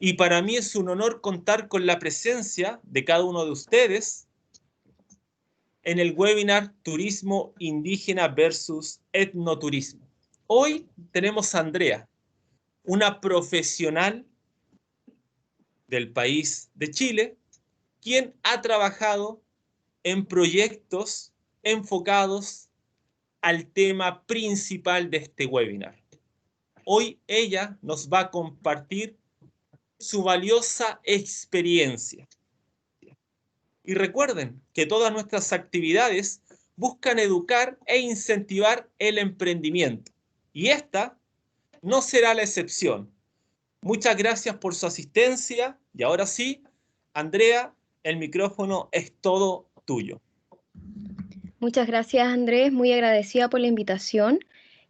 Y para mí es un honor contar con la presencia de cada uno de ustedes en el webinar Turismo Indígena versus Etnoturismo. Hoy tenemos a Andrea, una profesional del país de Chile, quien ha trabajado en proyectos enfocados al tema principal de este webinar. Hoy ella nos va a compartir su valiosa experiencia. Y recuerden que todas nuestras actividades buscan educar e incentivar el emprendimiento. Y esta no será la excepción. Muchas gracias por su asistencia. Y ahora sí, Andrea, el micrófono es todo tuyo. Muchas gracias, Andrés. Muy agradecida por la invitación.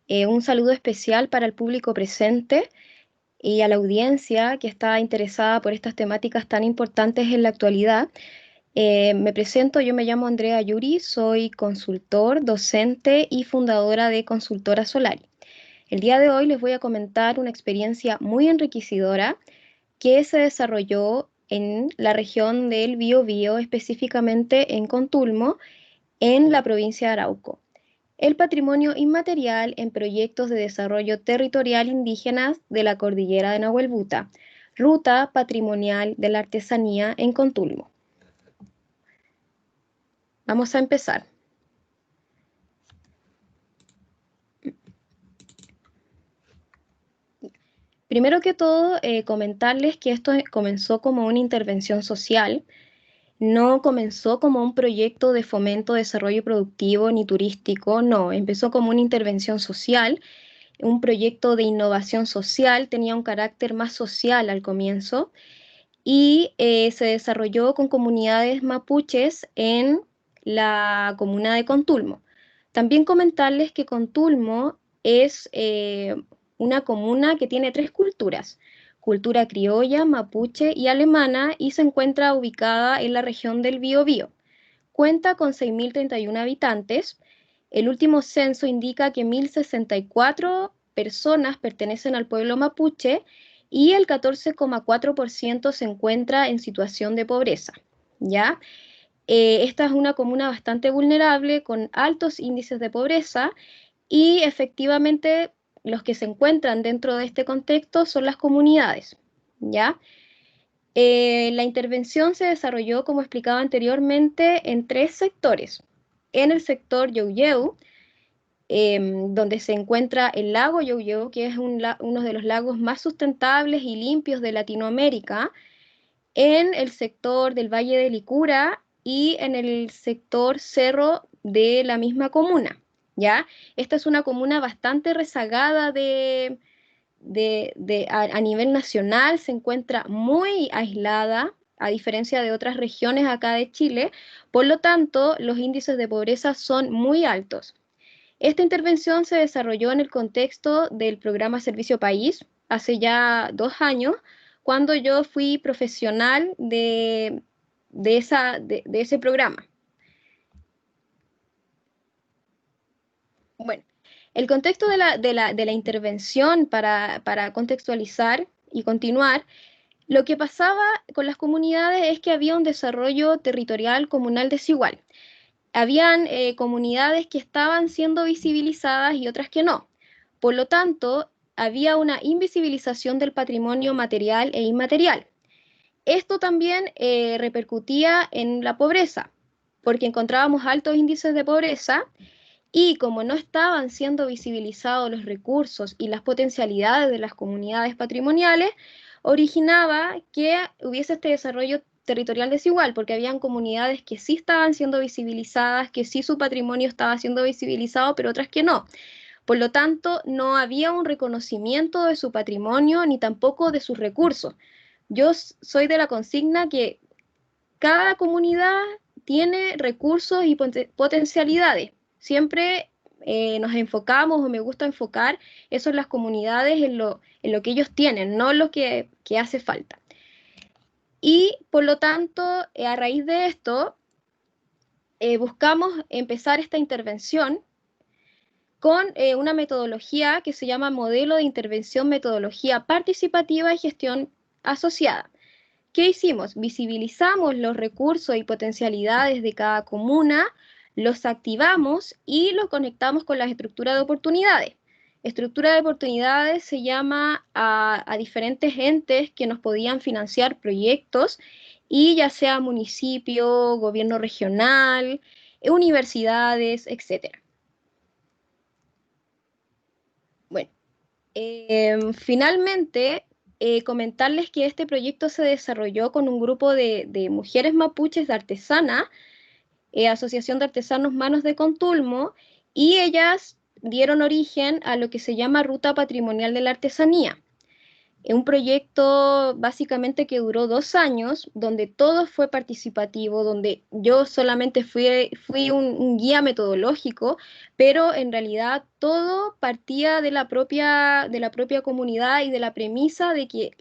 Un saludo especial para el público presente y a la audiencia que está interesada por estas temáticas tan importantes en la actualidad. Me presento, yo me llamo Andrea Yuri, soy consultor, docente y fundadora de Consultora Solari. El día de hoy les voy a comentar una experiencia muy enriquecedora que se desarrolló en la región del Biobío, específicamente en Contulmo, en la provincia de Arauco. El patrimonio inmaterial en proyectos de desarrollo territorial indígenas de la cordillera de Nahuelbuta, ruta patrimonial de la artesanía en Contulmo. Vamos a empezar. Primero que todo, comentarles que esto comenzó como una intervención social, no comenzó como un proyecto de fomento, desarrollo productivo ni turístico, no, empezó como una intervención social, un proyecto de innovación social, tenía un carácter más social al comienzo y se desarrolló con comunidades mapuches en la comuna de Contulmo. También comentarles que Contulmo es una comuna que tiene tres culturas: cultura criolla, mapuche y alemana, y se encuentra ubicada en la región del Biobío. Cuenta con 6.031 habitantes. El último censo indica que 1.064 personas pertenecen al pueblo mapuche y el 14,4% se encuentra en situación de pobreza, ¿ya? Esta es una comuna bastante vulnerable, con altos índices de pobreza, y efectivamente los que se encuentran dentro de este contexto son las comunidades, ¿ya? La intervención se desarrolló, como explicaba anteriormente, en tres sectores. En el sector Youyeu, donde se encuentra el lago Youyeu, que es uno de los lagos más sustentables y limpios de Latinoamérica, en el sector del Valle de Licura y en el sector Cerro de la misma comuna, ¿ya? Esta es una comuna bastante rezagada a nivel nacional, se encuentra muy aislada, a diferencia de otras regiones acá de Chile, por lo tanto, los índices de pobreza son muy altos. Esta intervención se desarrolló en el contexto del programa Servicio País, hace ya 2 años, cuando yo fui profesional de ese programa. Bueno, el contexto de la intervención, para contextualizar y continuar, lo que pasaba con las comunidades es que había un desarrollo territorial comunal desigual. Habían comunidades que estaban siendo visibilizadas y otras que no. Por lo tanto, había una invisibilización del patrimonio material e inmaterial. Esto también repercutía en la pobreza, porque encontrábamos altos índices de pobreza, y como no estaban siendo visibilizados los recursos y las potencialidades de las comunidades patrimoniales, originaba que hubiese este desarrollo territorial desigual, porque habían comunidades que sí estaban siendo visibilizadas, que sí su patrimonio estaba siendo visibilizado, pero otras que no. Por lo tanto, no había un reconocimiento de su patrimonio ni tampoco de sus recursos. Yo soy de la consigna que cada comunidad tiene recursos y potencialidades. Siempre nos enfocamos, o me gusta enfocar eso en las comunidades, en lo que ellos tienen, no lo que hace falta. Y por lo tanto, a raíz de esto, buscamos empezar esta intervención con una metodología que se llama Modelo de Intervención, Metodología Participativa y Gestión asociada. ¿Qué hicimos? Visibilizamos los recursos y potencialidades de cada comuna, los activamos y los conectamos con las estructuras de oportunidades. Estructura de oportunidades se llama a diferentes entes que nos podían financiar proyectos, y ya sea municipio, gobierno regional, universidades, etc. Bueno, finalmente, comentarles que este proyecto se desarrolló con un grupo de mujeres mapuches de artesanas, Asociación de Artesanos Manos de Contulmo, y ellas dieron origen a lo que se llama Ruta Patrimonial de la Artesanía. Un proyecto básicamente que duró 2 años, donde todo fue participativo, donde yo solamente fui un guía metodológico, pero en realidad todo partía de la propia comunidad y de la premisa de que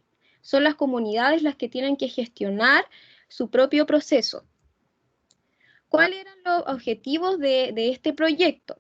son las comunidades las que tienen que gestionar su propio proceso. ¿Cuáles eran los objetivos de este proyecto?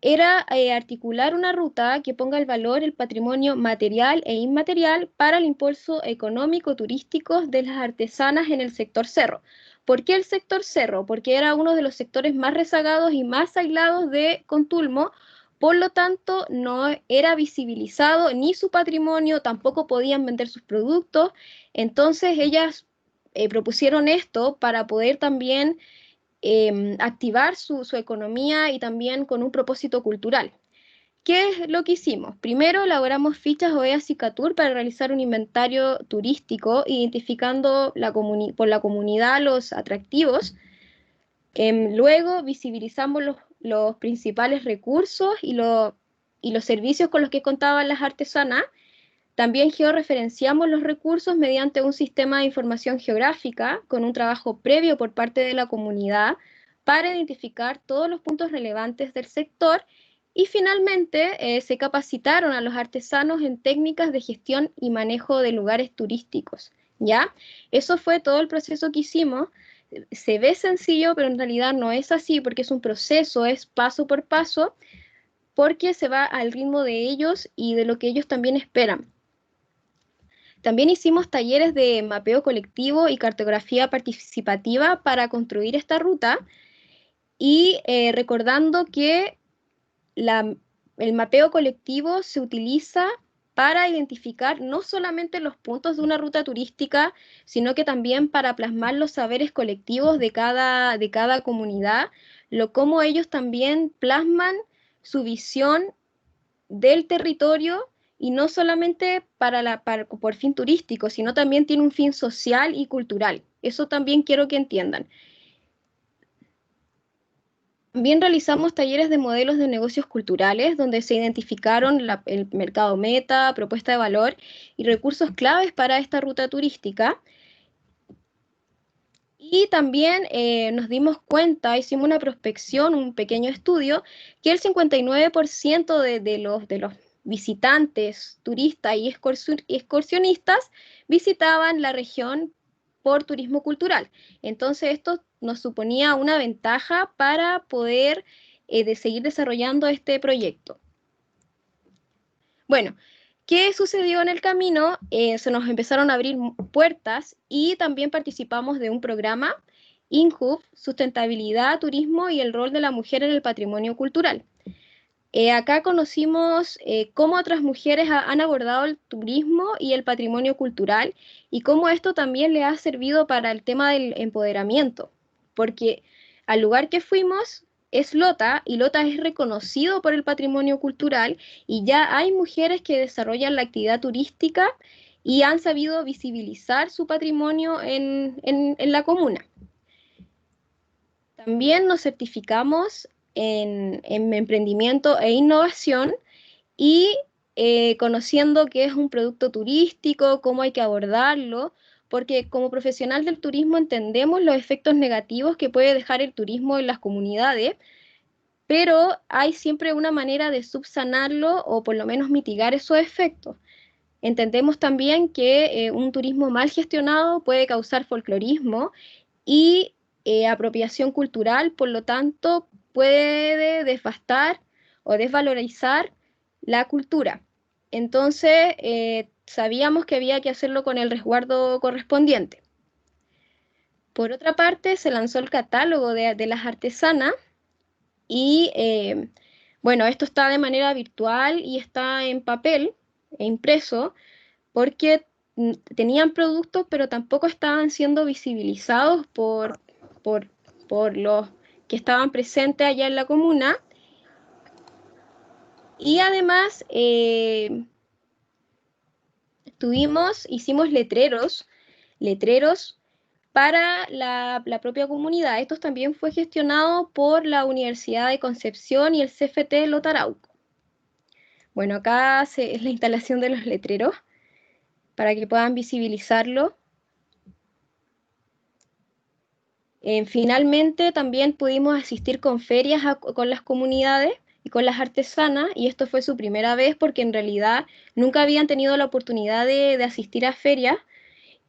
Era articular una ruta que ponga el valor, el patrimonio material e inmaterial para el impulso económico turístico de las artesanas en el sector cerro. ¿Por qué el sector cerro? Porque era uno de los sectores más rezagados y más aislados de Contulmo, por lo tanto no era visibilizado ni su patrimonio, tampoco podían vender sus productos. Entonces ellas propusieron esto para poder también activar su economía, y también con un propósito cultural. ¿Qué es lo que hicimos? Primero elaboramos fichas OEA Cicatur para realizar un inventario turístico, identificando por la comunidad los atractivos. Luego visibilizamos los principales recursos y los servicios con los que contaban las artesanas. También georreferenciamos los recursos mediante un sistema de información geográfica, con un trabajo previo por parte de la comunidad para identificar todos los puntos relevantes del sector. Y finalmente se capacitaron a los artesanos en técnicas de gestión y manejo de lugares turísticos, ¿ya? Eso fue todo el proceso que hicimos. Se ve sencillo, pero en realidad no es así, porque es un proceso, es paso por paso, porque se va al ritmo de ellos y de lo que ellos también esperan. También hicimos talleres de mapeo colectivo y cartografía participativa para construir esta ruta, y recordando que el mapeo colectivo se utiliza para identificar no solamente los puntos de una ruta turística, sino que también para plasmar los saberes colectivos de cada comunidad, cómo ellos también plasman su visión del territorio, y no solamente por fin turístico, sino también tiene un fin social y cultural. Eso también quiero que entiendan. También realizamos talleres de modelos de negocios culturales, donde se identificaron el mercado meta, propuesta de valor y recursos claves para esta ruta turística. Y también nos dimos cuenta, hicimos una prospección, un pequeño estudio, que el 59% de los visitantes, turistas y excursionistas visitaban la región por turismo cultural. Entonces esto nos suponía una ventaja para poder seguir desarrollando este proyecto. Bueno, ¿qué sucedió en el camino? Se nos empezaron a abrir puertas, y también participamos de un programa, INJUV, Sustentabilidad, Turismo y el rol de la mujer en el patrimonio cultural. Acá conocimos cómo otras mujeres han abordado el turismo y el patrimonio cultural, y cómo esto también le ha servido para el tema del empoderamiento, porque al lugar que fuimos es Lota, y Lota es reconocido por el patrimonio cultural, y ya hay mujeres que desarrollan la actividad turística y han sabido visibilizar su patrimonio en la comuna. También nos certificamos en emprendimiento e innovación, y conociendo qué es un producto turístico, cómo hay que abordarlo, porque como profesional del turismo entendemos los efectos negativos que puede dejar el turismo en las comunidades, pero hay siempre una manera de subsanarlo, o por lo menos mitigar esos efectos. Entendemos también que un turismo mal gestionado puede causar folclorismo y apropiación cultural, por lo tanto puede devastar o desvalorizar la cultura. Entonces, sabíamos que había que hacerlo con el resguardo correspondiente. Por otra parte, se lanzó el catálogo de las artesanas y, bueno, esto está de manera virtual y está en papel e impreso porque tenían productos, pero tampoco estaban siendo visibilizados por, por los que estaban presentes allá en la comuna. Y además hicimos letreros para la propia comunidad. Esto también fue gestionado por la Universidad de Concepción y el CFT Lotarauco. Bueno, acá es la instalación de los letreros para que puedan visibilizarlo. Finalmente también pudimos asistir con ferias con las comunidades y con las artesanas, y esto fue su primera vez porque en realidad nunca habían tenido la oportunidad de asistir a ferias,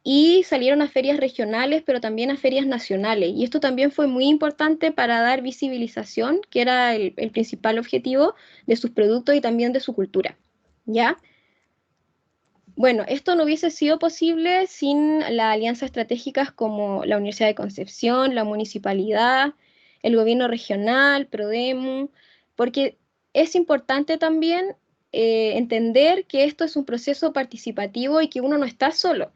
y salieron a ferias regionales, pero también a ferias nacionales. Y esto también fue muy importante para dar visibilización, que era el principal objetivo de sus productos y también de su cultura. ¿Ya? Bueno, esto no hubiese sido posible sin las alianzas estratégicas como la Universidad de Concepción, la municipalidad, el gobierno regional, Prodemu, porque es importante también entender que esto es un proceso participativo y que uno no está solo.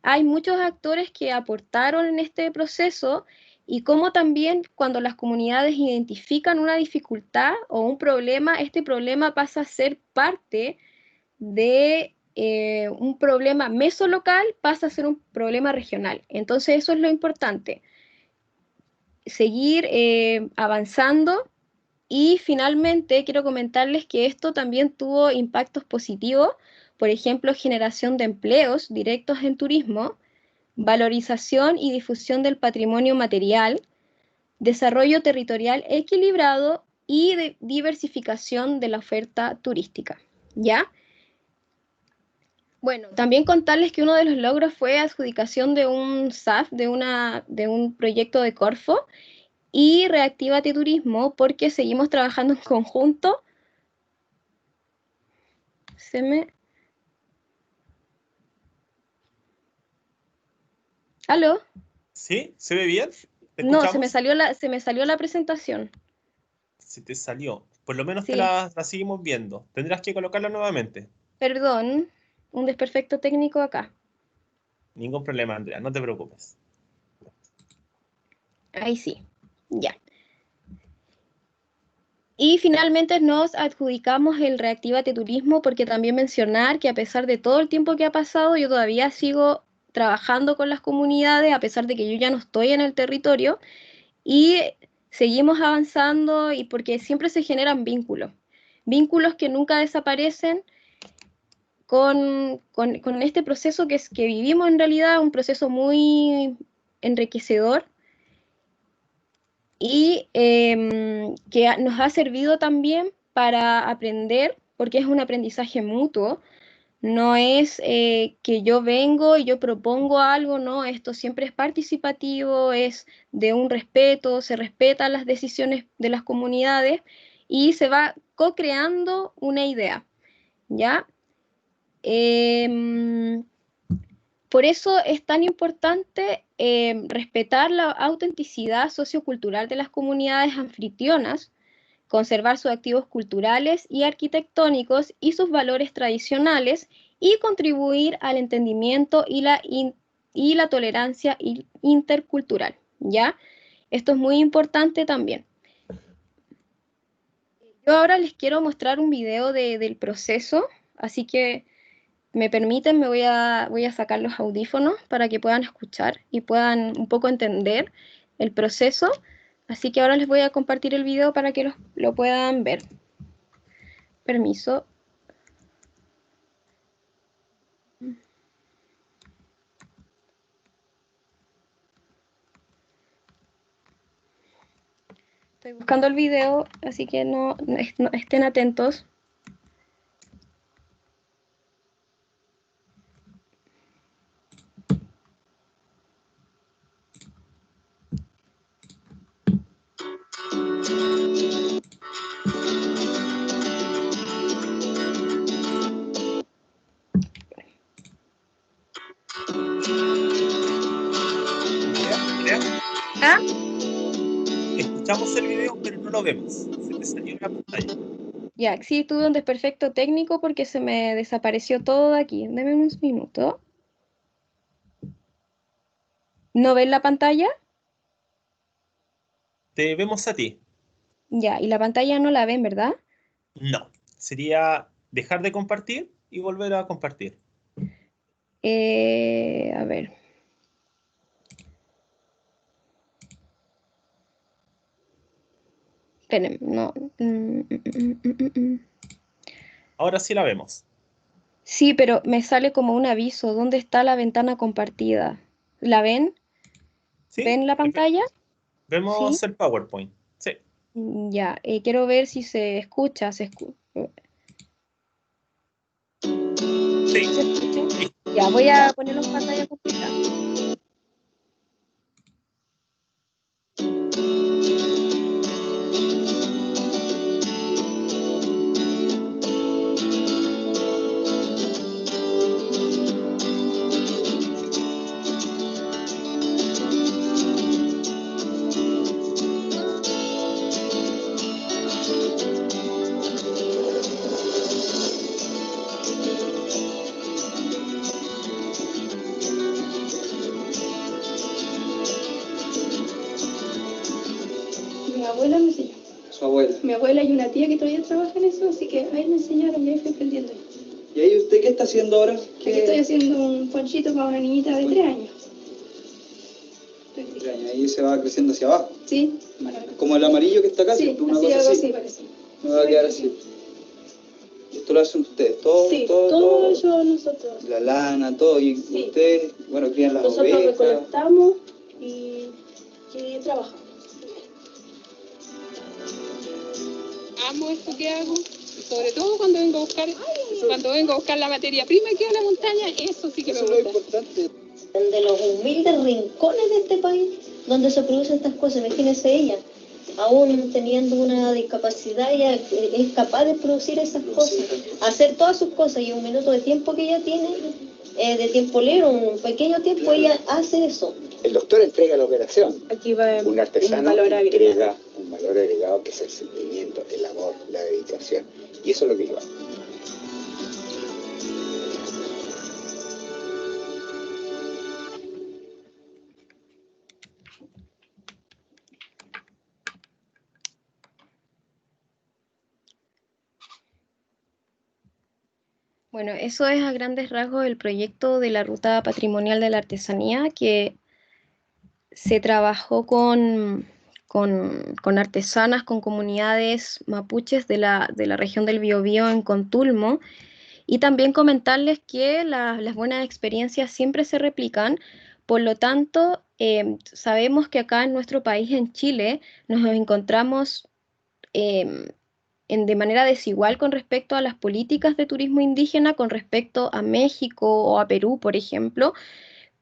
Hay muchos actores que aportaron en este proceso, y como también cuando las comunidades identifican una dificultad o un problema, este problema pasa a ser parte de un problema mesolocal, pasa a ser un problema regional. Entonces eso es lo importante, seguir avanzando. Y finalmente quiero comentarles que esto también tuvo impactos positivos, por ejemplo, generación de empleos directos en turismo, valorización y difusión del patrimonio material, desarrollo territorial equilibrado y diversificación de la oferta turística. ¿Ya? Bueno, también contarles que uno de los logros fue adjudicación de un SAF, de un proyecto de Corfo, y Reactívate Turismo, porque seguimos trabajando en conjunto. ¿Aló? ¿Sí? ¿Se ve bien? ¿Te No, escuchamos? se me salió la presentación. Se te salió. Por lo menos te Sí, la seguimos viendo. Tendrás que colocarla nuevamente. perdón, un desperfecto técnico acá. Ningún problema, Andrea, no te preocupes. Ahí sí, ya. Y finalmente nos adjudicamos el Reactívate Turismo, porque también mencionar que a pesar de todo el tiempo que ha pasado, yo todavía sigo trabajando con las comunidades, a pesar de que yo ya no estoy en el territorio, y seguimos avanzando, y porque siempre se generan vínculos que nunca desaparecen con este proceso que vivimos en realidad, un proceso muy enriquecedor y que nos ha servido también para aprender, porque es un aprendizaje mutuo. No es que yo vengo y yo propongo algo, no, esto siempre es participativo, es de un respeto, se respetan las decisiones de las comunidades y se va co-creando una idea, ¿ya? Eh, por eso es tan importante respetar la autenticidad sociocultural de las comunidades anfitrionas, conservar sus activos culturales y arquitectónicos y sus valores tradicionales, y contribuir al entendimiento y la tolerancia intercultural, ¿ya? Esto es muy importante también. Yo ahora les quiero mostrar un video del proceso, así que me permiten, voy a sacar los audífonos para que puedan escuchar y puedan un poco entender el proceso. Así que ahora les voy a compartir el video para que lo puedan ver. Permiso. Estoy buscando el video, así que no estén atentos. ¿Ah? Escuchamos el video, pero no lo vemos. Se te salió en la pantalla. Ya, sí, tuve un desperfecto técnico porque se me desapareció todo de aquí. Deme unos minutos. ¿No ven la pantalla? Te vemos a ti. Ya, y la pantalla no la ven, ¿verdad? No. Sería dejar de compartir y volver a compartir. A ver. Esperen, no. Ahora sí la vemos. Sí, pero me sale como un aviso. ¿Dónde está la ventana compartida? ¿La ven? ¿Sí? ¿Ven la pantalla? Sí. Vemos el PowerPoint. Sí. Ya, quiero ver si se escucha. Sí. ¿Se escucha? Listo. Ya, voy a ponerlo en pantalla completa. Mi abuela me enseñó. Su abuela. Mi abuela y una tía que todavía trabaja en eso, así que ahí me enseñaron y ahí fui aprendiendo. ¿Y ahí usted qué está haciendo ahora? Aquí estoy haciendo un ponchito para una niñita de 3 años. Ahí se va creciendo hacia abajo. Sí, Como el amarillo que está acá, sí, ¿cierto? Una así, cosa algo así. así parece. Me va a quedar así. Esto lo hacen ustedes, todo, Sí, todo, todo eso nosotros. La lana, todo. Y Sí. ustedes, bueno, crían las Nosotros ovejas. recolectamos y trabajamos. Amo esto que hago, sobre todo cuando vengo a buscar la materia prima que a la montaña, eso sí que me Eso es lo gusta. importante. De los humildes rincones de este país donde se producen estas cosas. Imagínense ella, aún teniendo una discapacidad, ella es capaz de producir esas cosas, hacer todas sus cosas, y un minuto de tiempo que ella tiene, de tiempo libre, un pequeño tiempo, ella hace eso. El doctor entrega la operación. Aquí va Un artesano un valor agregado. entrega un valor agregado que es el sentimiento, el amor, la dedicación. Y eso es lo que yo hago. Bueno, eso es a grandes rasgos el proyecto de la Ruta Patrimonial de la Artesanía, que se trabajó con artesanas, con comunidades mapuches de la región del Biobío en Contulmo, y también comentarles que las buenas experiencias siempre se replican. Por lo tanto, sabemos que acá en nuestro país, en Chile, nos encontramos de manera desigual con respecto a las políticas de turismo indígena, con respecto a México o a Perú, por ejemplo,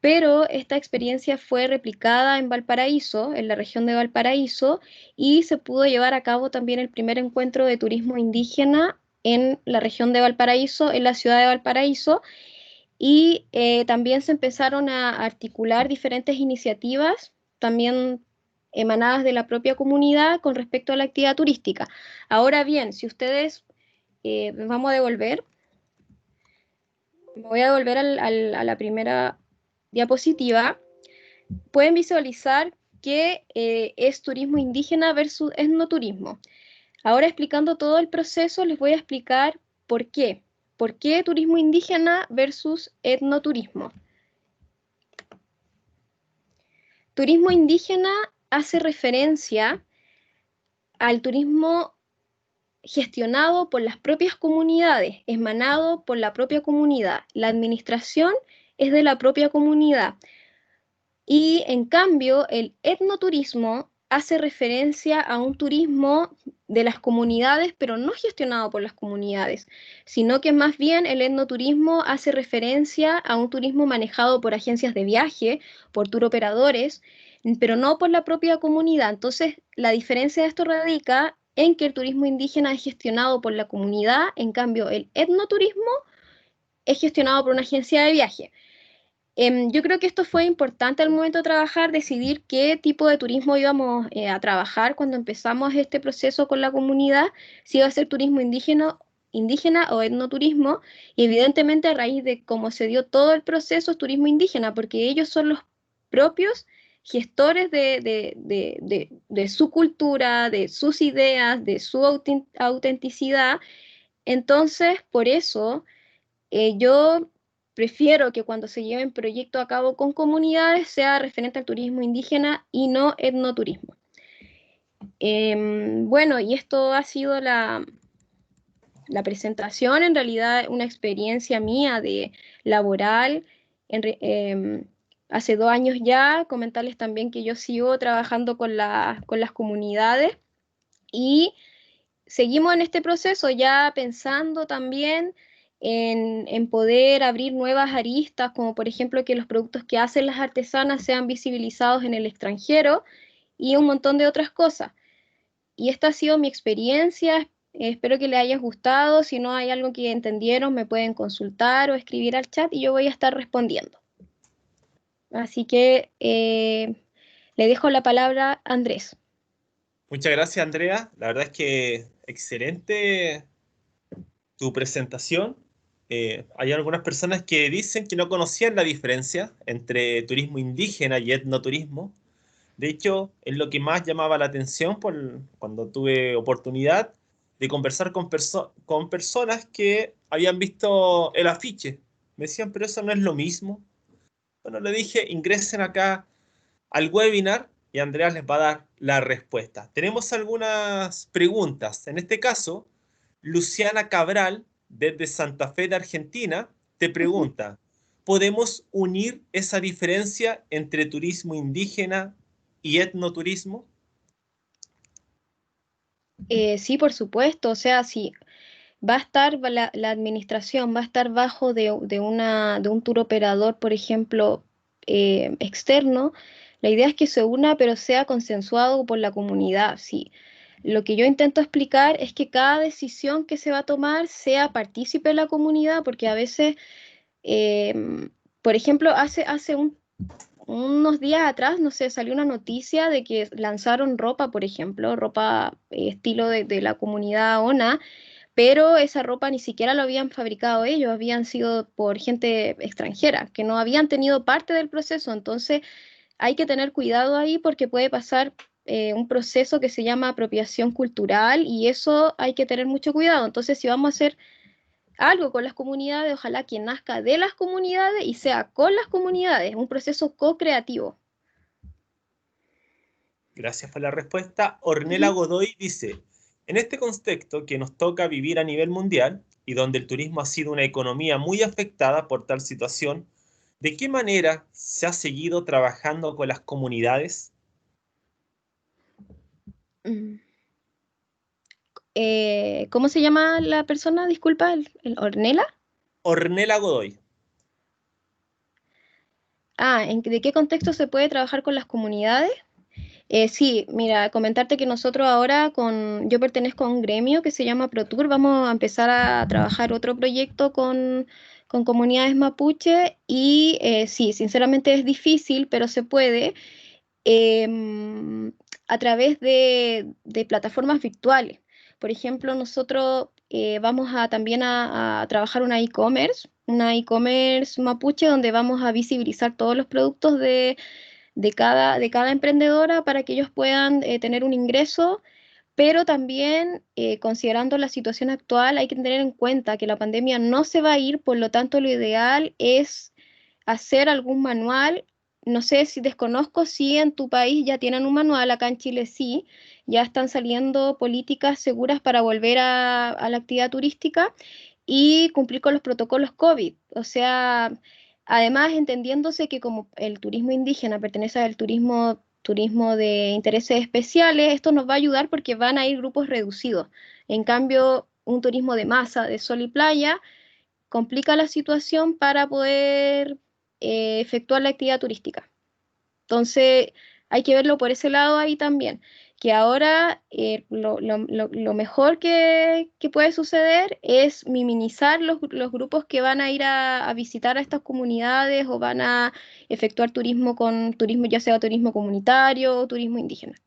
pero esta experiencia fue replicada en Valparaíso, en la región de Valparaíso, y se pudo llevar a cabo también el primer encuentro de turismo indígena en la región de Valparaíso, en la ciudad de Valparaíso, y también se empezaron a articular diferentes iniciativas, también emanadas de la propia comunidad con respecto a la actividad turística. Ahora bien, si ustedes, vamos a devolver, me voy a devolver a la primera diapositiva, pueden visualizar que es turismo indígena versus etnoturismo. Ahora, explicando todo el proceso, les voy a explicar por qué. ¿Por qué turismo indígena versus etnoturismo? Turismo indígena hace referencia al turismo gestionado por las propias comunidades, emanado por la propia comunidad. La administración es de la propia comunidad. Y en cambio, el etnoturismo hace referencia a un turismo de las comunidades, pero no gestionado por las comunidades, sino que más bien el etnoturismo hace referencia a un turismo manejado por agencias de viaje, por tour operadores, pero no por la propia comunidad. Entonces, la diferencia de esto radica en que el turismo indígena es gestionado por la comunidad, en cambio el etnoturismo es gestionado por una agencia de viaje. Yo creo que esto fue importante al momento de trabajar, decidir qué tipo de turismo íbamos a trabajar cuando empezamos este proceso con la comunidad, si iba a ser turismo indígena o etnoturismo, y evidentemente a raíz de cómo se dio todo el proceso es turismo indígena, porque ellos son los propios gestores de su cultura, de sus ideas, de su autenticidad. Entonces, por eso yo prefiero que cuando se lleven proyectos a cabo con comunidades sea referente al turismo indígena y no etnoturismo. Bueno, y esto ha sido la presentación, en realidad una experiencia mía de laboral. Hace 2 años ya, comentarles también que yo sigo trabajando con las comunidades y seguimos en este proceso ya pensando también en poder abrir nuevas aristas, como por ejemplo que los productos que hacen las artesanas sean visibilizados en el extranjero y un montón de otras cosas. Y esta ha sido mi experiencia, espero que les haya gustado. Si no hay algo que entendieron, me pueden consultar o escribir al chat y yo voy a estar respondiendo. Así que le dejo la palabra a Andrés. Muchas gracias, Andrea. La verdad es que excelente tu presentación. Hay algunas personas que dicen que no conocían la diferencia entre turismo indígena y etnoturismo. De hecho, es lo que más llamaba la atención cuando tuve oportunidad de conversar con personas que habían visto el afiche. Me decían, pero eso no es lo mismo. Bueno, le dije, ingresen acá al webinar y Andrea les va a dar la respuesta. Tenemos algunas preguntas. En este caso, Luciana Cabral, desde Santa Fe de Argentina, te pregunta, ¿podemos unir esa diferencia entre turismo indígena y etnoturismo? Sí, por supuesto, o sea, sí, va a estar la administración, va a estar bajo de un tour operador, por ejemplo, externo. La idea es que se una, pero sea consensuado por la comunidad. Sí. Lo que yo intento explicar es que cada decisión que se va a tomar sea partícipe de la comunidad, porque a veces, por ejemplo, unos días atrás, no sé, salió una noticia de que lanzaron ropa, por ejemplo, ropa estilo de la comunidad ONA, pero esa ropa ni siquiera lo habían fabricado ellos, habían sido por gente extranjera, que no habían tenido parte del proceso. Entonces hay que tener cuidado ahí porque puede pasar un proceso que se llama apropiación cultural y eso hay que tener mucho cuidado. Entonces, si vamos a hacer algo con las comunidades, ojalá que nazca de las comunidades y sea con las comunidades, un proceso co-creativo. Gracias por la respuesta. Ornella Ujú. Godoy dice, en este contexto que nos toca vivir a nivel mundial y donde el turismo ha sido una economía muy afectada por tal situación, ¿de qué manera se ha seguido trabajando con las comunidades? Mm. ¿Cómo se llama la persona? Disculpa, el Ornella. Ornella Godoy. ¿De qué contexto se puede trabajar con las comunidades? Sí, mira, comentarte que nosotros ahora yo pertenezco a un gremio que se llama ProTour, vamos a empezar a trabajar otro proyecto con comunidades mapuche y sí, sinceramente es difícil, pero se puede em, a través de plataformas virtuales. Por ejemplo, nosotros vamos también a trabajar una e-commerce mapuche donde vamos a visibilizar todos los productos de cada emprendedora para que ellos puedan tener un ingreso, pero también considerando la situación actual hay que tener en cuenta que la pandemia no se va a ir, por lo tanto lo ideal es hacer algún manual. No sé si desconozco si en tu país ya tienen un manual, acá en Chile sí, ya están saliendo políticas seguras para volver a la actividad turística y cumplir con los protocolos COVID. O sea, además entendiéndose que como el turismo indígena pertenece al turismo de intereses especiales, esto nos va a ayudar porque van a ir grupos reducidos. En cambio, un turismo de masa, de sol y playa, complica la situación para poder efectuar la actividad turística. Entonces, hay que verlo por ese lado ahí también. que ahora lo mejor que puede suceder es minimizar los grupos que van a ir a visitar a estas comunidades o van a efectuar turismo ya sea turismo comunitario o turismo indígena.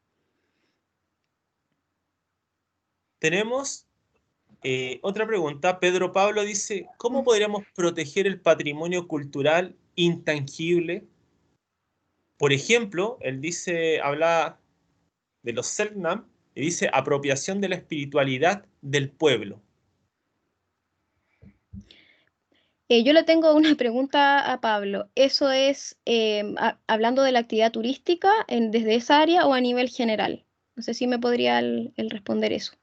Tenemos otra pregunta. Pedro Pablo dice, ¿cómo podríamos proteger el patrimonio cultural intangible? Por ejemplo, él dice, habla de los Selknam y dice apropiación de la espiritualidad del pueblo. Yo le tengo una pregunta a Pablo. ¿Eso es hablando de la actividad turística desde esa área o a nivel general? No sé si me podría él responder eso.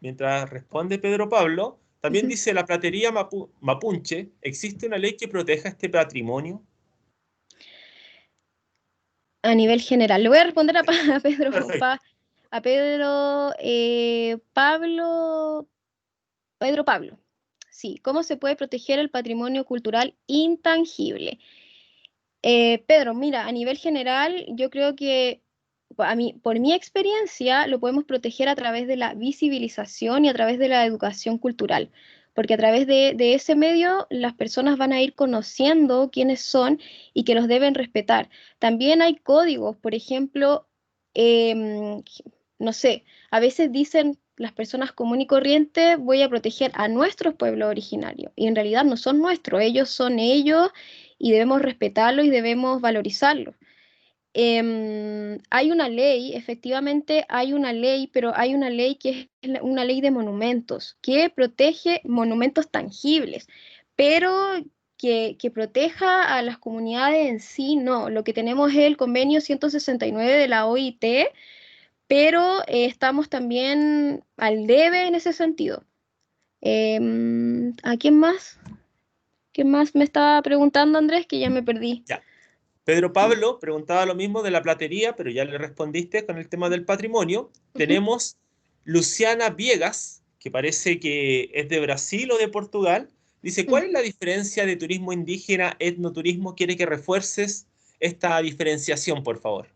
Mientras responde Pedro Pablo, también Ujú. dice la platería mapuche, ¿existe una ley que proteja este patrimonio? A nivel general. Le voy a responder a Perfecto. Pedro Pablo. Sí, ¿cómo se puede proteger el patrimonio cultural intangible? Pedro, mira, a nivel general, yo creo que por mi experiencia, lo podemos proteger a través de la visibilización y a través de la educación cultural, porque a través de ese medio las personas van a ir conociendo quiénes son y que los deben respetar. También hay códigos, por ejemplo, em, no sé, a veces dicen las personas comunes y corrientes, voy a proteger a nuestros pueblos originarios, y en realidad no son nuestros, ellos son ellos y debemos respetarlos y debemos valorizarlos. Hay una ley, efectivamente hay una ley, pero hay una ley que es una ley de monumentos, que protege monumentos tangibles, pero que proteja a las comunidades en sí, no. Lo que tenemos es el convenio 169 de la OIT, pero estamos también al debe en ese sentido. ¿A quién más? ¿Qué más me estaba preguntando, Andrés? Que ya me perdí. Ya. Pedro Pablo preguntaba lo mismo de la platería, pero ya le respondiste con el tema del patrimonio. Ujú. Tenemos Luciana Viegas, que parece que es de Brasil o de Portugal. Dice, ¿cuál es la diferencia de turismo indígena, etnoturismo? Quiere que refuerces esta diferenciación, por favor.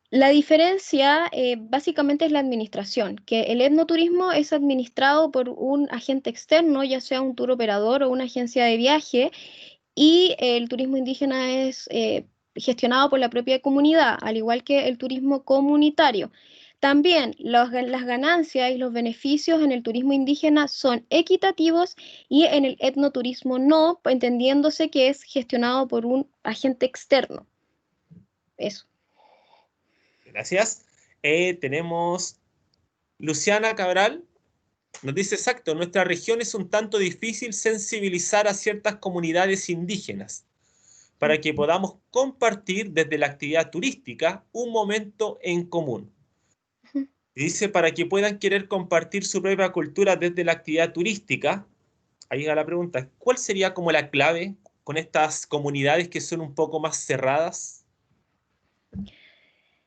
La diferencia básicamente es la administración, que el etnoturismo es administrado por un agente externo, ya sea un tour operador o una agencia de viaje, y el turismo indígena es gestionado por la propia comunidad, al igual que el turismo comunitario. También las ganancias y los beneficios en el turismo indígena son equitativos y en el etnoturismo no, entendiéndose que es gestionado por un agente externo. Eso. Gracias. Tenemos Luciana Cabral. Nos dice exacto, nuestra región es un tanto difícil sensibilizar a ciertas comunidades indígenas para que podamos compartir desde la actividad turística un momento en común. Y dice, para que puedan querer compartir su propia cultura desde la actividad turística, ahí va la pregunta, ¿cuál sería como la clave con estas comunidades que son un poco más cerradas?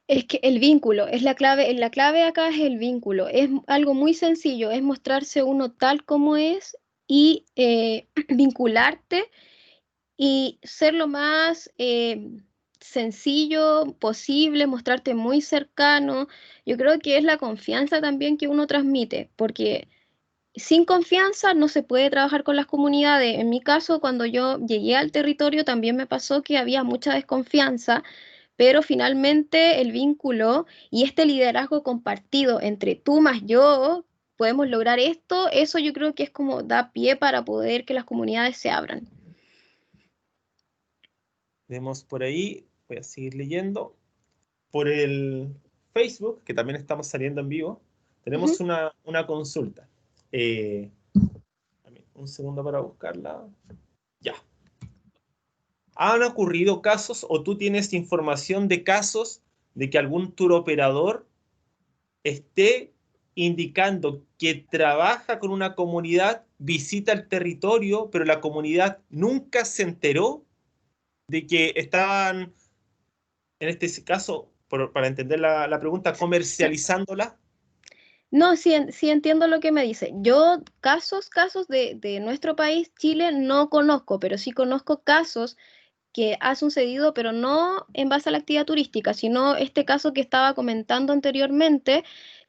Es que el vínculo es la clave acá es el vínculo, es algo muy sencillo, es mostrarse uno tal como es y vincularte y ser lo más sencillo posible, mostrarte muy cercano. Yo creo que es la confianza también que uno transmite, porque sin confianza no se puede trabajar con las comunidades. En mi caso, cuando yo llegué al territorio, también me pasó que había mucha desconfianza, pero finalmente el vínculo y este liderazgo compartido entre tú más yo, podemos lograr esto. Eso yo creo que es como da pie para poder que las comunidades se abran. Tenemos por ahí, voy a seguir leyendo, por el Facebook, que también estamos saliendo en vivo, tenemos Ujú. una consulta. Un segundo para buscarla. Ya. ¿Han ocurrido casos o tú tienes información de casos de que algún tour operador esté indicando que trabaja con una comunidad, visita el territorio, pero la comunidad nunca se enteró de que estaban, en este caso, para entender la pregunta, comercializándola? No, sí, sí entiendo lo que me dice. Yo casos de nuestro país, Chile, no conozco, pero sí conozco casos que ha sucedido, pero no en base a la actividad turística, sino este caso que estaba comentando anteriormente,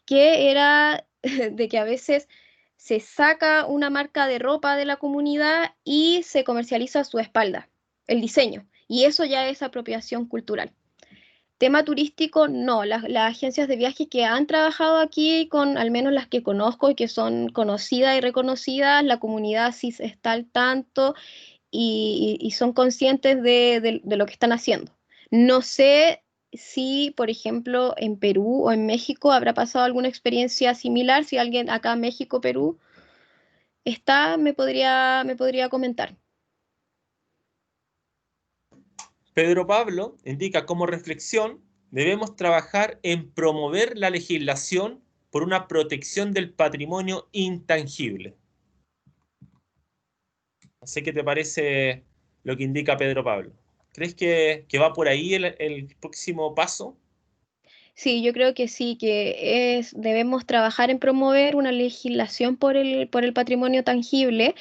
que era de que a veces se saca una marca de ropa de la comunidad y se comercializa a su espalda, el diseño, y eso ya es apropiación cultural. Tema turístico, no. Las agencias de viajes que han trabajado aquí, con al menos las que conozco y que son conocidas y reconocidas, la comunidad sí está al tanto y son conscientes de lo que están haciendo. No sé si, por ejemplo, en Perú o en México habrá pasado alguna experiencia similar. Si alguien acá en México, Perú, está, me podría comentar. Pedro Pablo indica como reflexión, debemos trabajar en promover la legislación por una protección del patrimonio intangible. No sé qué te parece lo que indica Pedro Pablo. ¿Crees que va por ahí el próximo paso? Sí, yo creo que sí, debemos trabajar en promover una legislación por el patrimonio tangible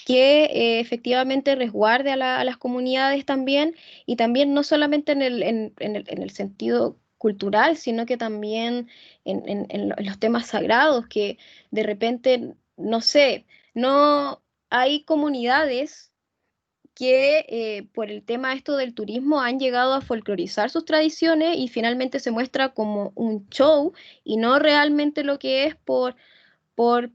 que efectivamente resguarde a las comunidades también, y también no solamente en el sentido cultural, sino que también en los temas sagrados, que de repente, no sé, no hay comunidades que por el tema esto del turismo han llegado a folclorizar sus tradiciones y finalmente se muestra como un show y no realmente lo que es por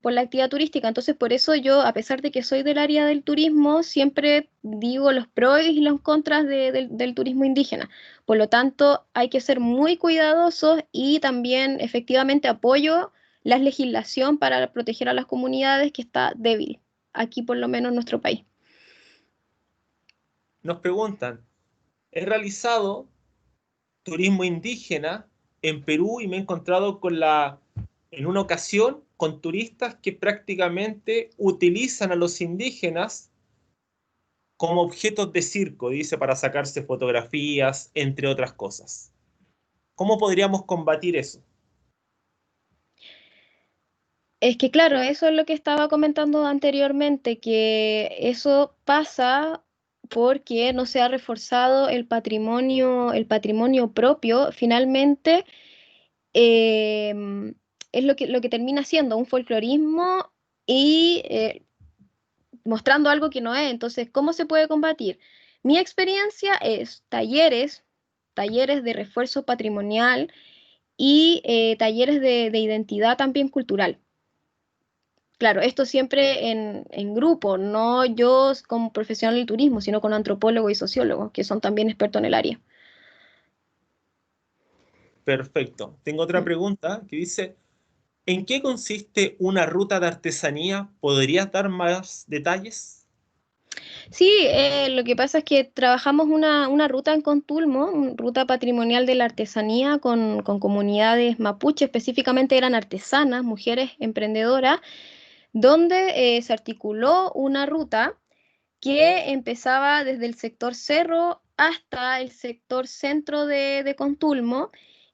la actividad turística. Entonces, por eso yo, a pesar de que soy del área del turismo, siempre digo los pros y los contras del turismo indígena. Por lo tanto, hay que ser muy cuidadosos y también efectivamente apoyo la legislación para proteger a las comunidades que está débil, aquí por lo menos en nuestro país. Nos preguntan, he realizado turismo indígena en Perú y me he encontrado en una ocasión con turistas que prácticamente utilizan a los indígenas como objetos de circo, dice, para sacarse fotografías, entre otras cosas. ¿Cómo podríamos combatir eso? Es que claro, eso es lo que estaba comentando anteriormente, que eso pasa porque no se ha reforzado el patrimonio propio. Finalmente, es lo que termina siendo un folclorismo y mostrando algo que no es. Entonces, ¿cómo se puede combatir? Mi experiencia es talleres de refuerzo patrimonial y talleres de identidad también cultural. Claro, esto siempre en grupo, no yo como profesional del turismo, sino con antropólogos y sociólogos, que son también expertos en el área. Perfecto. Tengo otra Mm. pregunta que dice, ¿en qué consiste una ruta de artesanía? ¿Podrías dar más detalles? Sí, lo que pasa es que trabajamos una ruta en Contulmo, una ruta patrimonial de la artesanía con comunidades mapuche, específicamente eran artesanas, mujeres emprendedoras, donde se articuló una ruta que empezaba desde el sector cerro hasta el sector centro de Contulmo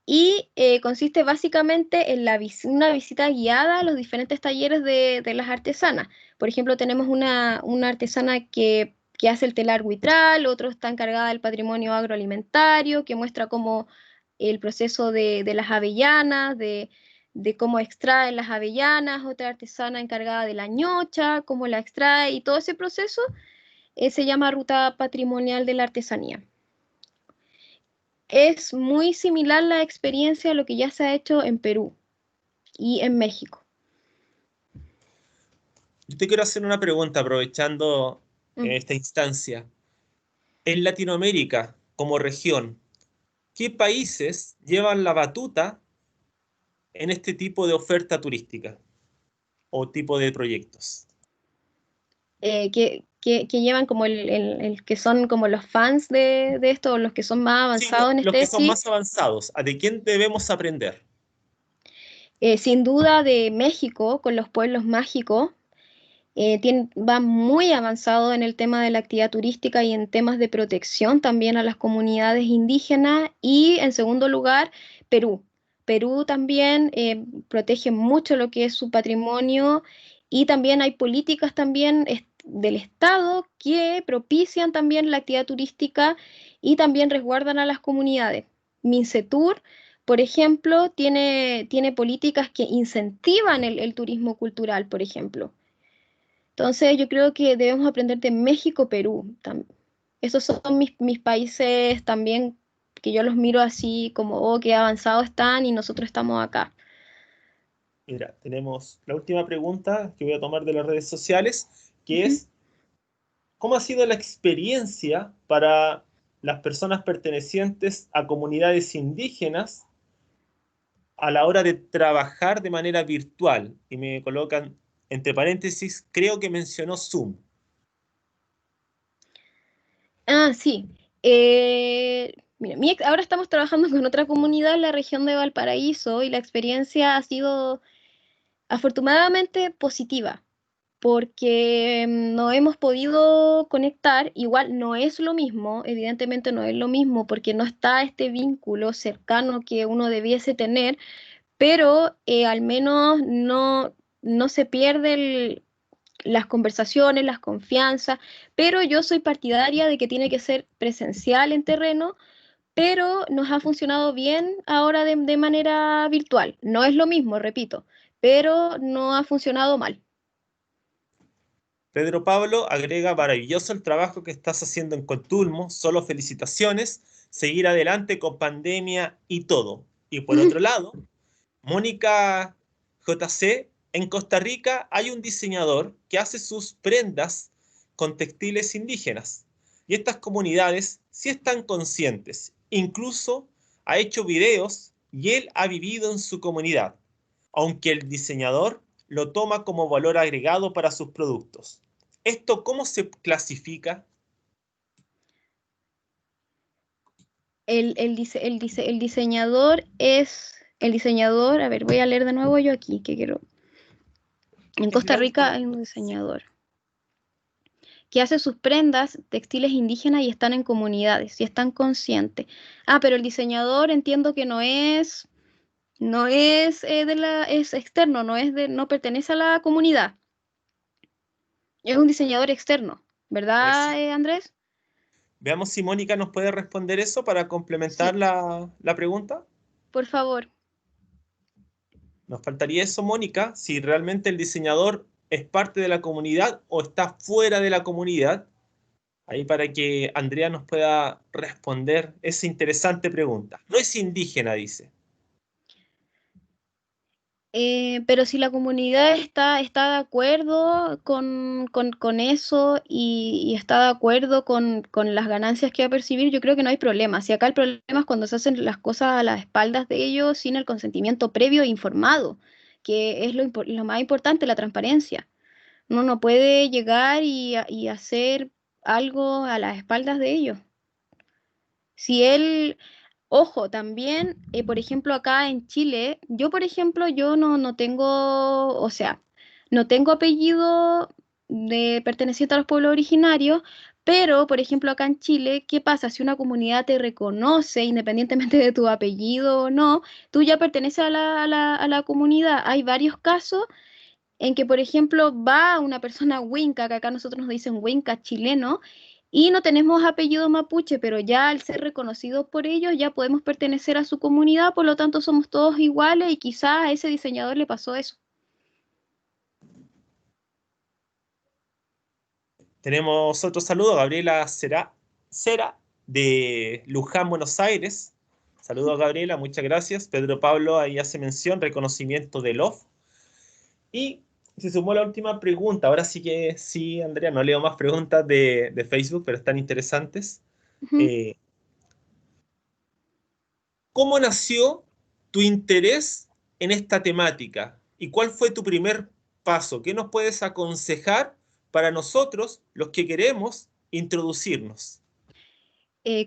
y consiste básicamente en una visita guiada a los diferentes talleres de las artesanas. Por ejemplo, tenemos una artesana que hace el telar huitral, otro está encargada del patrimonio agroalimentario, que muestra cómo el proceso de las avellanas, de cómo extraen las avellanas, otra artesana encargada de la ñocha, cómo la extrae y todo ese proceso se llama Ruta Patrimonial de la Artesanía. Es muy similar la experiencia a lo que ya se ha hecho en Perú y en México. Yo te quiero hacer una pregunta aprovechando Mm. esta instancia. En Latinoamérica, como región, ¿qué países llevan la batuta en este tipo de oferta turística o tipo de proyectos? Que llevan como el que son como los fans de esto, o los que son más Sí, avanzados en los que este, son sí, más avanzados. ¿A de quién debemos aprender? sin duda de México, con los pueblos mágicos, va muy avanzado en el tema de la actividad turística y en temas de protección también a las comunidades indígenas. Y en segundo lugar, Perú. Perú también protege mucho lo que es su patrimonio y también hay políticas también del Estado que propician también la actividad turística y también resguardan a las comunidades. Mincetur, por ejemplo, tiene políticas que incentivan el turismo cultural, por ejemplo. Entonces yo creo que debemos aprender de México, Perú. Esos son mis países también que yo los miro así como, oh, qué avanzados están y nosotros estamos acá. Mira, tenemos la última pregunta que voy a tomar de las redes sociales, que Ujú. es, ¿cómo ha sido la experiencia para las personas pertenecientes a comunidades indígenas a la hora de trabajar de manera virtual? Y me colocan entre paréntesis, creo que mencionó Zoom. Ah, sí. Mira, ahora estamos trabajando con otra comunidad en la región de Valparaíso y la experiencia ha sido afortunadamente positiva, porque no hemos podido conectar. Igual no es lo mismo, evidentemente no es lo mismo, porque no está este vínculo cercano que uno debiese tener, pero al menos no se pierde las conversaciones, las confianzas, pero yo soy partidaria de que tiene que ser presencial en terreno, pero nos ha funcionado bien ahora de manera virtual. No es lo mismo, repito, pero no ha funcionado mal. Pedro Pablo agrega, maravilloso el trabajo que estás haciendo en Contulmo, solo felicitaciones, seguir adelante con pandemia y todo. Y por otro lado, Mónica JC, en Costa Rica hay un diseñador que hace sus prendas con textiles indígenas. Y estas comunidades sí están conscientes. Incluso ha hecho videos y él ha vivido en su comunidad, aunque el diseñador lo toma como valor agregado para sus productos. ¿Esto cómo se clasifica? El diseñador es, el diseñador, a ver, voy a leer de nuevo yo aquí, que quiero. En Es Costa la Rica hay un diferencia. diseñador que hace sus prendas textiles indígenas y están en comunidades y están conscientes. Ah, pero el diseñador entiendo que no es es externo, no pertenece a la comunidad. Es un diseñador externo, A ver ¿verdad, si Andrés? veamos si Mónica nos puede responder eso para complementar Sí, la pregunta. por favor. Nos faltaría eso, Mónica, si realmente el diseñador es parte de la comunidad o está fuera de la comunidad. Ahí para que Andrea nos pueda responder esa interesante pregunta. No es indígena, dice. Pero si la comunidad está de acuerdo con eso y está de acuerdo con las ganancias que va a percibir, yo creo que no hay problema. Si acá el problema es cuando se hacen las cosas a las espaldas de ellos sin el consentimiento previo e informado, que es lo más importante, la transparencia. Uno no puede llegar y hacer algo a las espaldas de ellos. Si él, ojo, también, por ejemplo, acá en Chile, yo, por ejemplo, yo no tengo, o sea, no tengo apellido de perteneciente a los pueblos originarios, pero, por ejemplo, acá en Chile, ¿qué pasa? Si una comunidad te reconoce, independientemente de tu apellido o no, tú ya perteneces a la comunidad. Hay varios casos en que, por ejemplo, va una persona Winca, que acá nosotros nos dicen Winca chileno, y no tenemos apellido mapuche, pero ya al ser reconocidos por ellos ya podemos pertenecer a su comunidad, por lo tanto somos todos iguales y quizás a ese diseñador le pasó eso. Tenemos otro saludo, Gabriela Cera de Luján, Buenos Aires. Saludos, Gabriela, muchas gracias. Pedro Pablo ahí hace mención, reconocimiento de LOF. Y se sumó la última pregunta. Ahora sí que sí, Andrea, no leo más preguntas de Facebook, pero están interesantes. Ujú. Eh, ¿Cómo nació tu interés en esta temática? ¿Y cuál fue tu primer paso? ¿Qué nos puedes aconsejar para nosotros, los que queremos introducirnos?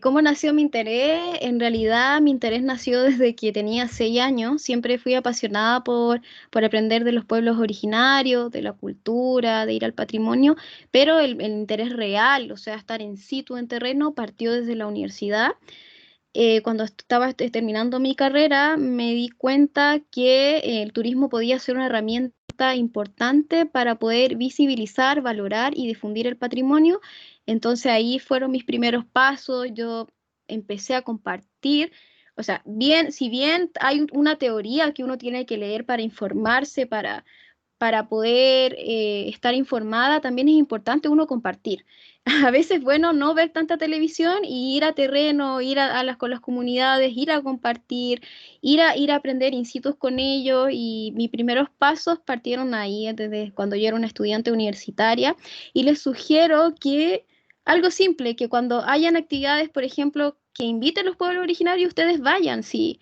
¿Cómo nació mi interés? En realidad mi interés nació desde que tenía 6 años. Siempre fui apasionada por aprender de los pueblos originarios, de la cultura, de ir al patrimonio, pero el interés real, o sea, estar en situ, en terreno, partió desde la universidad. Cuando estaba terminando mi carrera, me di cuenta que el turismo podía ser una herramienta herramienta importante para poder visibilizar, valorar y difundir el patrimonio. Entonces ahí fueron mis primeros pasos, yo empecé a compartir. O sea, si bien hay una teoría que uno tiene que leer para informarse, para poder estar informada, también es importante uno compartir. A veces es bueno no ver tanta televisión y ir a terreno, ir con las comunidades, ir a compartir, ir a aprender in situ con ellos, y mis primeros pasos partieron ahí desde cuando yo era una estudiante universitaria, y les sugiero que algo simple, que cuando hayan actividades, por ejemplo, que inviten a los pueblos originarios, ustedes vayan. Si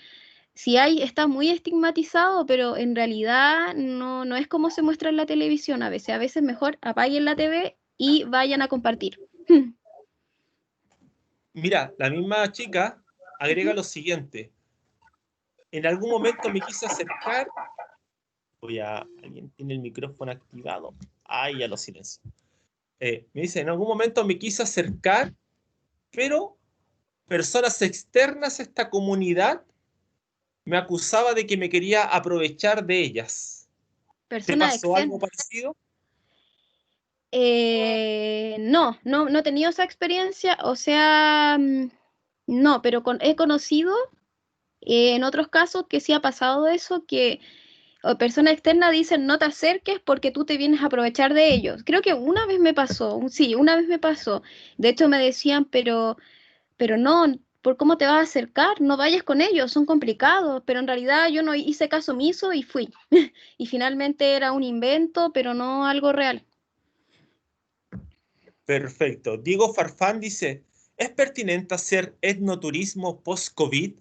está muy estigmatizado, pero en realidad no es como se muestra en la televisión a veces. A veces mejor apaguen la TV y vayan a compartir. Mira, la misma chica agrega lo siguiente. En algún momento me quise acercar. Alguien tiene el micrófono activado. Ay, ya lo silencio. Me dice, en algún momento me quise acercar, pero personas externas a esta comunidad me acusaba de que me quería aprovechar de ellas. ¿Te Personas pasó algo externas. parecido? No he tenido esa experiencia, o sea, no, pero he conocido en otros casos que sí ha pasado eso, que personas externas dicen no te acerques porque tú te vienes a aprovechar de ellos. Creo que una vez me pasó, sí, una vez me pasó. De hecho me decían, pero no, ¿por cómo te vas a acercar? No vayas con ellos, son complicados, pero en realidad yo no hice caso omiso y fui. Y finalmente era un invento, pero no algo real. Perfecto. Diego Farfán dice, ¿es pertinente hacer etnoturismo post-COVID,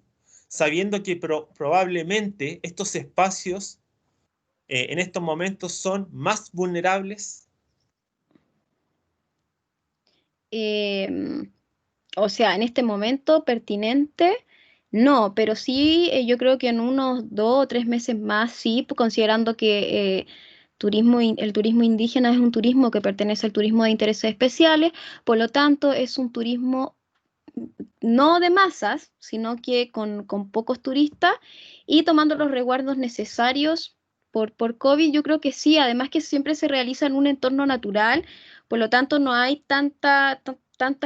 sabiendo que probablemente estos espacios en estos momentos son más vulnerables? O sea, en este momento pertinente, no, pero sí, yo creo que en unos 2 o 3 meses más, sí, considerando que el turismo indígena es un turismo que pertenece al turismo de intereses especiales, por lo tanto es un turismo no de masas, sino que con pocos turistas y tomando los resguardos necesarios por COVID, yo creo que sí, además que siempre se realiza en un entorno natural, por lo tanto no hay tanta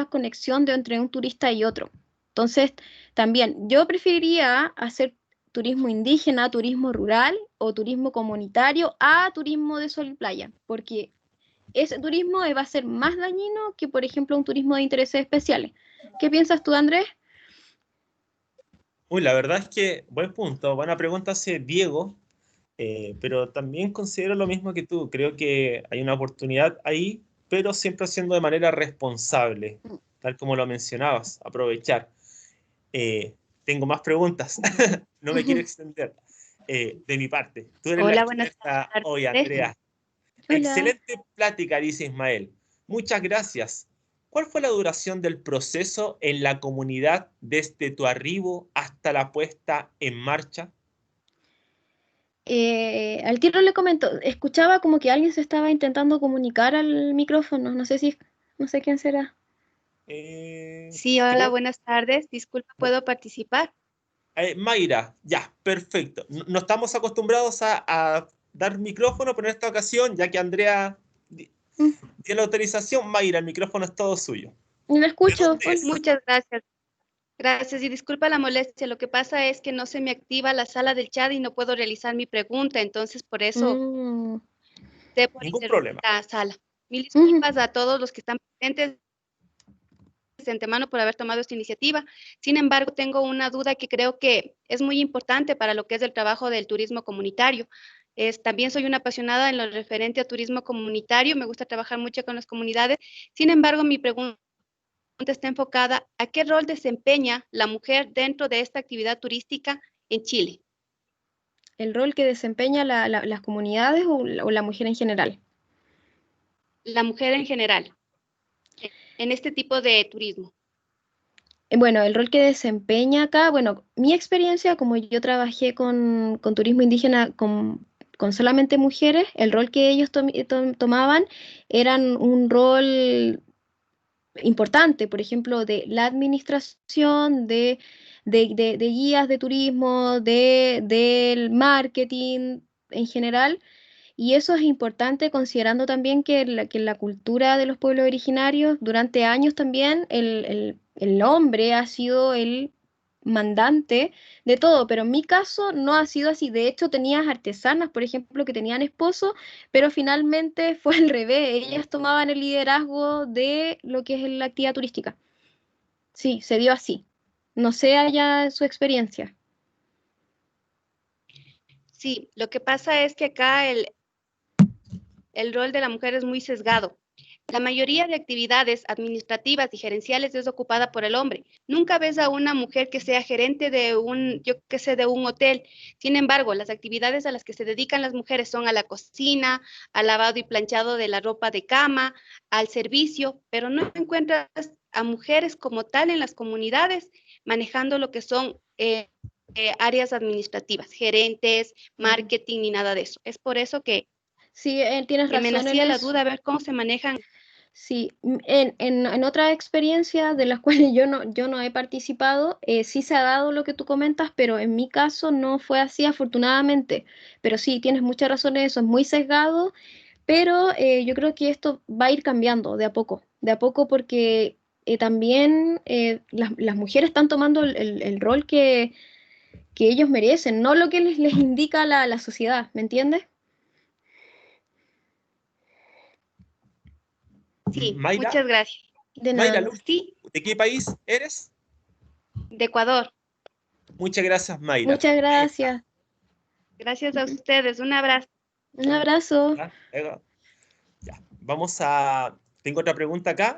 conexión entre un turista y otro. Entonces, también yo preferiría hacer turismo indígena, turismo rural o turismo comunitario a turismo de sol y playa, porque ese turismo va a ser más dañino que, por ejemplo, un turismo de intereses especiales. ¿Qué piensas tú, Andrés? Uy, la verdad es que, buen punto, buena pregunta hace Diego, pero también considero lo mismo que tú. Creo que hay una oportunidad ahí, pero siempre haciendo de manera responsable, tal como lo mencionabas, aprovechar. Eh, Tengo más preguntas, no me quiero extender. De mi parte, tú eres la Hola, buenas experta hoy, tardes. Andrea. Hola. Excelente plática, dice Ismael. Muchas gracias. ¿Cuál fue la duración del proceso en la comunidad desde tu arribo hasta la puesta en marcha? Al tiro le comento, escuchaba como que alguien se estaba intentando comunicar al micrófono, no sé quién será. Sí, hola, Creo, buenas tardes. Disculpa, ¿puedo participar? Mayra, ya, perfecto. No estamos acostumbrados a dar micrófono, pero en esta ocasión, ya que Andrea Mm, dio la autorización, Mayra, el micrófono es todo suyo. No lo ¿De escucho. dónde Hola. es? Muchas gracias. Gracias y disculpa la molestia. Lo que pasa es que no se me activa la sala del chat y no puedo realizar mi pregunta, entonces por eso Mm, opté por Ningún interrumpir problema. la sala. Mil ujú. disculpas a todos los que están presentes de antemano por haber tomado esta iniciativa. Sin embargo, tengo una duda que creo que es muy importante para lo que es el trabajo del turismo comunitario. También soy una apasionada en lo referente a turismo comunitario, me gusta trabajar mucho con las comunidades. Sin embargo, mi pregunta está enfocada a qué rol desempeña la mujer dentro de esta actividad turística en Chile, ¿El rol que desempeña las comunidades o la mujer en general? la mujer en general, en este tipo de turismo. Bueno, el rol que desempeña acá, bueno, mi experiencia, como yo trabajé con turismo indígena con solamente mujeres, el rol que ellos tomaban eran un rol importante, por ejemplo, de la administración, de guías de turismo, del marketing en general, Y eso es importante considerando también que en la cultura de los pueblos originarios, durante años también el hombre ha sido el mandante de todo, pero en mi caso no ha sido así. De hecho, tenías artesanas, por ejemplo, que tenían esposo, pero finalmente fue al revés. Ellas tomaban el liderazgo de lo que es la actividad turística. Sí, se dio así. No sé allá su experiencia. Sí, lo que pasa es que acá el rol de la mujer es muy sesgado. La mayoría de actividades administrativas y gerenciales es ocupada por el hombre. Nunca ves a una mujer que sea gerente de yo qué sé, de un hotel. Sin embargo, las actividades a las que se dedican las mujeres son a la cocina, al lavado y planchado de la ropa de cama, al servicio, pero no encuentras a mujeres como tal en las comunidades manejando lo que son áreas administrativas, gerentes, marketing, ni nada de eso. Es por eso Sí, tienes que me razón en nacía la eso. duda a ver cómo se manejan. Sí, en otras experiencias de las cuales yo no he participado, sí se ha dado lo que tú comentas, pero en mi caso no fue así, afortunadamente. Pero sí, tienes mucha razón en eso, es muy sesgado, pero yo creo que esto va a ir cambiando de a poco porque también las mujeres están tomando el rol que ellos merecen, no lo que les indica la sociedad, ¿me entiendes? Sí, Mayra, muchas gracias. De Mayra nada. Luz, Sí, ¿de qué país eres? de Ecuador. Muchas gracias, Mayra. Muchas gracias. Gracias a Ujú. ustedes. Un abrazo. Un abrazo. Ya, ya. Vamos a... Tengo otra pregunta acá.